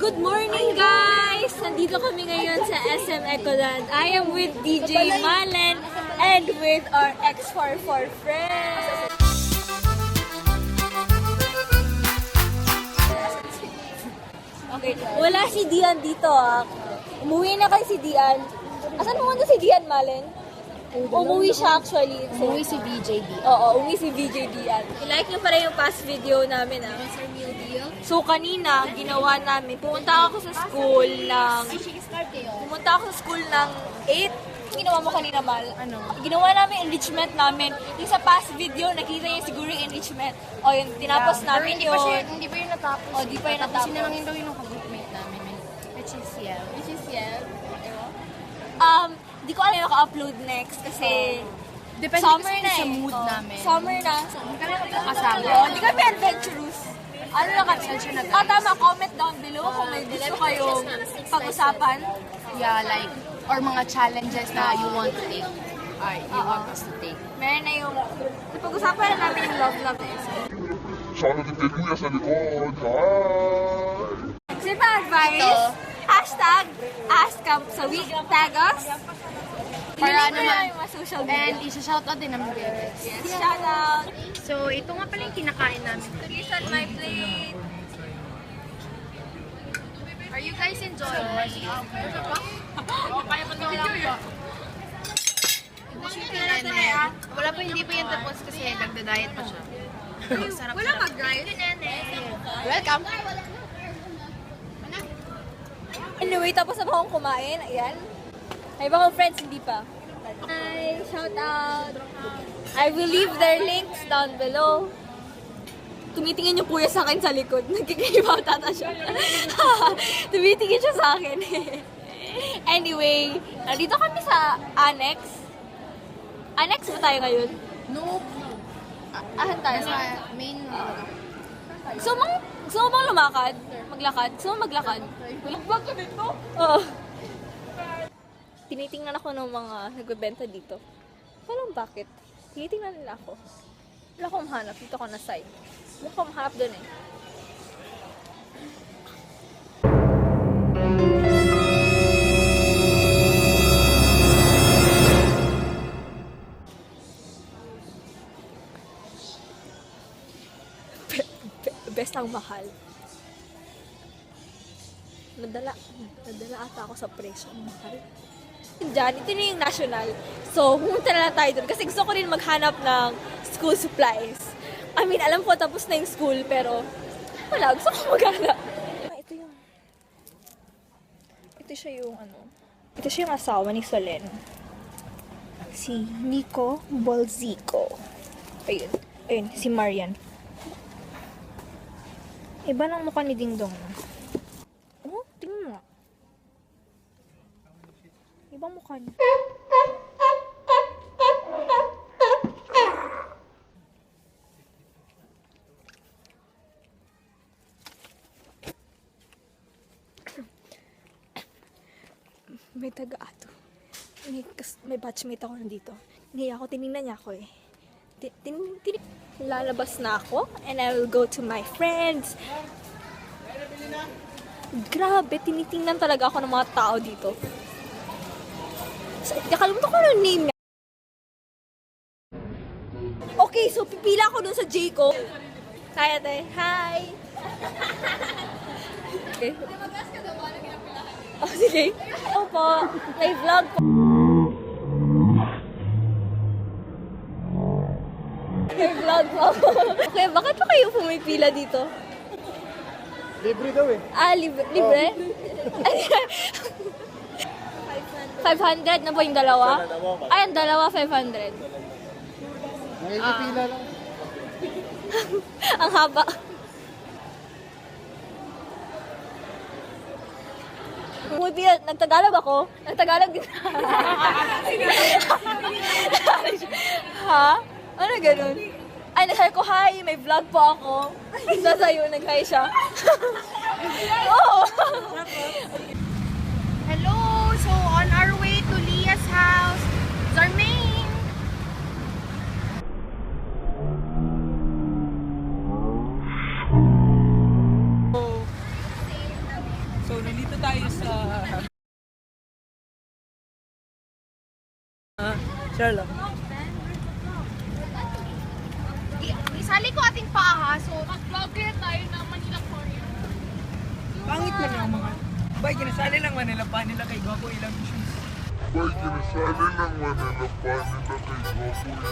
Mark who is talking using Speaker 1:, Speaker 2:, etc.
Speaker 1: Good morning, guys! Nandito kami ngayon sa SM Ecoland. I am with DJ Malen and with our X44 friends. Okay, wala si Dian dito Umuwi na kasi si Dian. Asan pumunta si Dian, Malen? Umuwi siya actually. So,
Speaker 2: Umuwi si VJ Dian.
Speaker 1: Oo, umuwi si VJ Dian. I-like nyo pala yung past video namin
Speaker 2: What's our new deal?
Speaker 1: So kanina, ginawa namin, pumunta ako sa school ng 8. Ginawa mo kanina, Mal?
Speaker 2: Ano?
Speaker 1: Ginawa namin enrichment namin. Yung sa past video, nakita niya siguro yung enrichment. O yun, tinapos namin
Speaker 2: Hindi
Speaker 1: yun.
Speaker 2: pa yun natapos.
Speaker 1: O, di pa yun natapos.
Speaker 2: Tapusin na lang yung gawin ng ka-groupmate namin. Which is Yel.
Speaker 1: Di ko alam yung maka-upload next kasi
Speaker 2: Depende
Speaker 1: summer
Speaker 2: kasi
Speaker 1: na
Speaker 2: sa
Speaker 1: eh.
Speaker 2: mood
Speaker 1: Oo.
Speaker 2: namin.
Speaker 1: Summer na.
Speaker 2: Kami kasama.
Speaker 1: Oo, di kami adventurous. Ano lang kami? Tama, comment down below kung may gusto kayong pag-usapan.
Speaker 2: Yeah, like, or mga challenges na you want to take. Or you want us to take.
Speaker 1: Meron na yung, pag-usapan na namin yung love eh.
Speaker 3: Shoutout kay Kuya sa likod. Hi!
Speaker 1: Sino pa advice? Hashtag #AskCampSaWeek. Tag us.
Speaker 2: Para
Speaker 1: Ilink ko
Speaker 2: naman-
Speaker 1: na yung mga social media.
Speaker 2: And isa-shoutout din namin guys.
Speaker 1: Yes, shout out.
Speaker 2: So, ito nga pala yung kinakain namin.
Speaker 1: Please on my plate.
Speaker 2: Are you guys enjoying? Kaya pa Wala pa, hindi pa yan tapos kasi nagda-diet pa siya. Sarap.
Speaker 1: Wala mag-drive.
Speaker 2: Welcome!
Speaker 1: Anyway, tapos na ba akong kumain? Ayan. May iba kong friends, hindi pa. Hi, shout out. I will leave their links down below. Tumitingin yung kuya sa akin sa likod. Nagkikibaw tata siya. Tumitingin siya sa akin. Anyway, nandito kami sa Annex. Annex ba tayo ngayon?
Speaker 2: Nope.
Speaker 1: Ahan tayo?
Speaker 2: Sa main
Speaker 1: Gusto mong lumakad? Maglakad? Gusto mong maglakad? Vlog ka dito? Oo. Tinitingnan ako ng mga nagbebenta dito. Walang bakit. Tinitingnan nila ako. Wala akong mahanap. Dito ako na side. Wala akong mahanap doon eh. Best ang mahal. Nadala ata ako sa presyo. Ang mahal. Diyan, ito na yung national. So, pumunta na lang tayo doon. Kasi gusto ko rin maghanap ng school supplies. I mean, alam ko tapos na yung school, pero wala, gusto ko maghanap. Ito siya yung ito siya yung asawa ni Solen. Si Nico Bolzico. Ayun, si Marian. Iba ng mukha ni Ding Dong. Oh, tingnan mo. Ibang mukha niya. May taga-ato. May batchmate ako nandito. Hindi ako, tinignan niya ako eh. Lalabas na ako and I will go to my friends. Grabe, tinitingnan talaga ako ng mga tao dito. Nakalimutan ko yung name niya. Okay, so pipila ako dun sa Jayco. Kaya tayo, hi! Okay. Oh, sige. Opo, may vlog po. May vlog po. Okay, bakit pa kayo pumipila dito?
Speaker 4: Libre daw eh.
Speaker 1: Libre? 500 na po yung dalawa? Ay, ang dalawa 500.
Speaker 4: Ngayon pila lang.
Speaker 1: Ang haba. Pumipila, nagtagalog ako. Nagtagalog din. Ha? Ano ganun? Ay, nasabi ko, hi, may vlog po ako. Sasayo, nag-hi siya. Oo.
Speaker 2: Hello! So, on our way to Leah's house. It's our main.
Speaker 5: So, nandito tayo sa... Charlotte.
Speaker 2: Isali ko ating paa ha, so mag-vlogger tayo ng Manila Korea.
Speaker 5: Pangit man yung mga... Bay, kinasali lang man nila pa nila kay Gwapo ilang shoes.
Speaker 3: Bay, kinasali lang manila pa nila kay Gwapo ilang.